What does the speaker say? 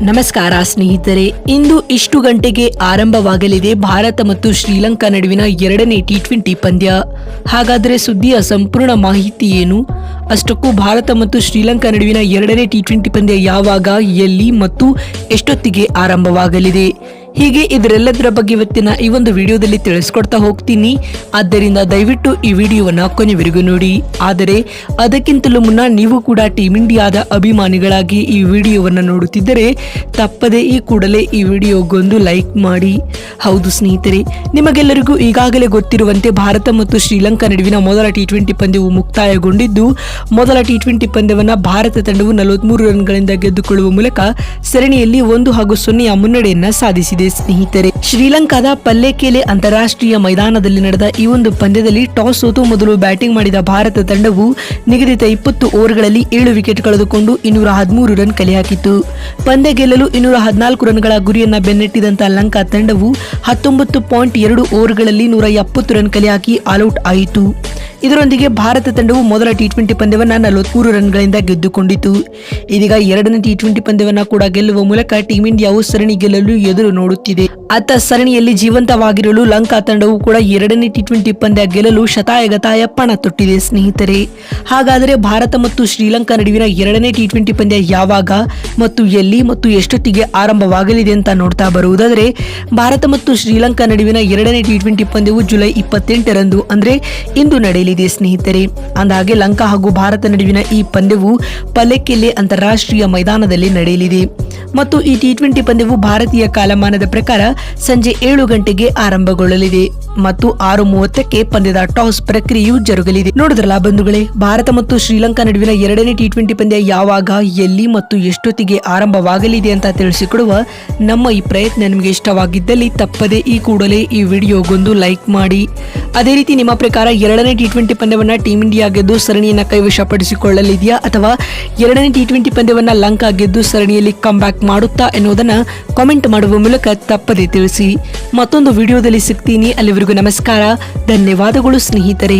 ನಮಸ್ಕಾರ ಸ್ನೇಹಿತರೆ, ಇಂದು ಇಷ್ಟು ಗಂಟೆಗೆ ಆರಂಭವಾಗಲಿದೆ ಭಾರತ ಮತ್ತು ಶ್ರೀಲಂಕಾ ನಡುವಿನ ಎರಡನೇ ಟಿ20 ಪಂದ್ಯ. ಹಾಗಾದರೆ ಸುದ್ದಿಯ ಸಂಪೂರ್ಣ ಮಾಹಿತಿ ಏನು? ಅಷ್ಟಕ್ಕೂ ಭಾರತ ಮತ್ತು ಶ್ರೀಲಂಕಾ ನಡುವಿನ ಎರಡನೇ ಟಿ20 ಪಂದ್ಯ ಯಾವಾಗ, ಎಲ್ಲಿ ಮತ್ತು ಎಷ್ಟೊತ್ತಿಗೆ ಆರಂಭವಾಗಲಿದೆ, ಹೀಗೆ ಇದರೆಲ್ಲದರ ಬಗ್ಗೆ ಇವತ್ತಿನ ಈ ಒಂದು ವಿಡಿಯೋದಲ್ಲಿ ತಿಳಿಸ್ಕೊಡ್ತಾ ಹೋಗ್ತೀನಿ. ಆದ್ದರಿಂದ ದಯವಿಟ್ಟು ಈ ವಿಡಿಯೋವನ್ನ ಕೊನೆವರೆಗೂ ನೋಡಿ. ಆದರೆ ಅದಕ್ಕಿಂತಲೂ ಮುನ್ನ ನೀವು ಕೂಡ ಟೀಮ್ ಇಂಡಿಯಾದ ಅಭಿಮಾನಿಗಳಾಗಿ ಈ ವಿಡಿಯೋವನ್ನ ನೋಡುತ್ತಿದ್ದರೆ ತಪ್ಪದೆ ಈ ಕೂಡಲೇ ಈ ವಿಡಿಯೋಗೊಂದು ಲೈಕ್ ಮಾಡಿ. ಹೌದು ಸ್ನೇಹಿತರೆ, ನಿಮಗೆಲ್ಲರಿಗೂ ಈಗಾಗಲೇ ಗೊತ್ತಿರುವಂತೆ ಭಾರತ ಮತ್ತು ಶ್ರೀಲಂಕಾ ನಡುವಿನ ಮೊದಲ ಟಿ20 ಪಂದ್ಯವು ಮುಕ್ತಾಯಗೊಂಡಿದ್ದು, ಮೊದಲ ಟಿ20 ಪಂದ್ಯವನ್ನ ಭಾರತ ತಂಡವು 43 ರನ್ಗಳಿಂದ ಗೆದ್ದುಕೊಳ್ಳುವ ಮೂಲಕ ಸರಣಿಯಲ್ಲಿ 1-0 ಮುನ್ನಡೆಯನ್ನ ಸಾಧಿಸಿದೆ. ಸ್ನೇಹಿತರೆ, ಶ್ರೀಲಂಕಾದ ಪಲ್ಲೆಕೆಲೆ ಅಂತಾರಾಷ್ಟ್ರೀಯ ಮೈದಾನದಲ್ಲಿ ನಡೆದ ಈ ಒಂದು ಪಂದ್ಯದಲ್ಲಿ ಟಾಸ್ ಸೋತು ಮೊದಲು ಬ್ಯಾಟಿಂಗ್ ಮಾಡಿದ ಭಾರತ ತಂಡವು ನಿಗದಿತ 20 ಓವರ್ಗಳಲ್ಲಿ 7 ವಿಕೆಟ್ ಕಳೆದುಕೊಂಡು 213 ರನ್ ಕಲೆ ಹಾಕಿತು. ಪಂದ್ಯ ಗೆಲ್ಲಲು 214 ರನ್ಗಳ ಗುರಿಯನ್ನ ಬೆನ್ನಟ್ಟಿದಂತ ಲಂಕಾ ತಂಡವು 19.2 ಓವರ್ಗಳಲ್ಲಿ 170 ರನ್ ಕಲೆ ಹಾಕಿ ಆಲ್ಔಟ್ ಆಯಿತು. ಇದರೊಂದಿಗೆ ಭಾರತ ತಂಡವು ಮೊದಲ ಟಿ20 ಪಂದ್ಯವನ್ನ 43 ರನ್ಗಳಿಂದ ಗೆದ್ದುಕೊಂಡಿತು. ಇದೀಗ ಎರಡನೇ ಟಿ20 ಪಂದ್ಯವನ್ನ ಕೂಡ ಗೆಲ್ಲುವ ಮೂಲಕ ಟೀಮ್ ಇಂಡಿಯಾವು ಸರಣಿ ಗೆಲ್ಲಲು ಎದುರು ನೋಡುತ್ತಿದೆ. ಅತ್ತ ಸರಣಿಯಲ್ಲಿ ಜೀವಂತವಾಗಿರಲು ಲಂಕಾ ತಂಡವು ಕೂಡ ಎರಡನೇ ಟಿ20 ಪಂದ್ಯ ಗೆಲ್ಲಲು ಶತಾಯಗತಾಯ ಪಣ ತೊಟ್ಟಿದೆ. ಸ್ನೇಹಿತರೆ, ಹಾಗಾದರೆ ಭಾರತ ಮತ್ತು ಶ್ರೀಲಂಕಾ ನಡುವಿನ ಎರಡನೇ ಟಿ20 ಪಂದ್ಯ ಯಾವಾಗ ಮತ್ತು ಎಲ್ಲಿ ಮತ್ತು ಎಷ್ಟೊತ್ತಿಗೆ ಆರಂಭವಾಗಲಿದೆ ಅಂತ ನೋಡ್ತಾ ಬರುವುದಾದರೆ, ಭಾರತ ಮತ್ತು ಶ್ರೀಲಂಕಾ ನಡುವಿನ ಎರಡನೇ ಟಿ20 ಪಂದ್ಯವು ಜುಲೈ 28ರಂದು ಅಂದ್ರೆ ಇಂದು ನಡೆಯಲಿದೆ. ಸ್ನೇಹಿತರೆ, ಅಂದಹಾಗೆ ಲಂಕಾ ಹಾಗೂ ಭಾರತ ನಡುವಿನ ಈ ಪಂದ್ಯವು ಪಲ್ಲೆಕೆಲೆ ಅಂತಾರಾಷ್ಟ್ರೀಯ ಮೈದಾನದಲ್ಲಿ ನಡೆಯಲಿದೆ ಮತ್ತು ಈ ಟಿ20 ಪಂದ್ಯವು ಭಾರತೀಯ ಕಾಲಮಾನದ ಪ್ರಕಾರ ಸಂಜೆ 7 ಗಂಟೆಗೆ ಆರಂಭಗೊಳ್ಳಲಿದೆ ಮತ್ತು 6:30ಕ್ಕೆ ಪಂದ್ಯದ ಟಾಸ್ ಪ್ರಕ್ರಿಯೆಯು ಜರುಗಲಿದೆ. ನೋಡಿದ್ರಲ್ಲ ಬಂಧುಗಳೇ, ಭಾರತ ಮತ್ತು ಶ್ರೀಲಂಕಾ ನಡುವಿನ ಎರಡನೇ ಟಿ20 ಪಂದ್ಯ ಯಾವಾಗ, ಎಲ್ಲಿ ಮತ್ತು ಎಷ್ಟೊತ್ತಿಗೆ ಆರಂಭವಾಗಲಿದೆ ಅಂತ ತಿಳಿಸಿಕೊಡುವ ನಮ್ಮ ಈ ಪ್ರಯತ್ನ ನಿಮಗೆ ಇಷ್ಟವಾಗಿದ್ದಲ್ಲಿ ತಪ್ಪದೆ ಈ ಕೂಡಲೇ ಈ ವಿಡಿಯೋಗೊಂದು ಲೈಕ್ ಮಾಡಿ. ಅದೇ ರೀತಿ ನಿಮ್ಮ ಪ್ರಕಾರ ಎರಡನೇ ಟಿ20 ಪಂದ್ಯವನ್ನ ಟೀಮ್ ಇಂಡಿಯಾ ಗೆದ್ದು ಸರಣಿಯನ್ನ ಕೈವಶಪಡಿಸಿಕೊಳ್ಳಲಿದೆಯಾ ಅಥವಾ ಎರಡನೇ ಟಿ20 ಪಂದ್ಯವನ್ನ ಲಂಕಾ ಗೆದ್ದು ಸರಣಿಯಲ್ಲಿ ಕಮ್ ಬ್ಯಾಕ್ ಮಾಡುತ್ತಾ ಎನ್ನುವುದನ್ನ ಕಾಮೆಂಟ್ ಮಾಡುವ ಮೂಲಕ ತಪ್ಪದೆ ತಿಳಿಸಿ. ಮತ್ತೊಂದು ವಿಡಿಯೋದಲ್ಲಿ ಸಿಗ್ತೀನಿ. ಅಲ್ಲಿವರೆಗೂ ನಮಸ್ಕಾರ, ಧನ್ಯವಾದಗಳು ಸ್ನೇಹಿತರೆ.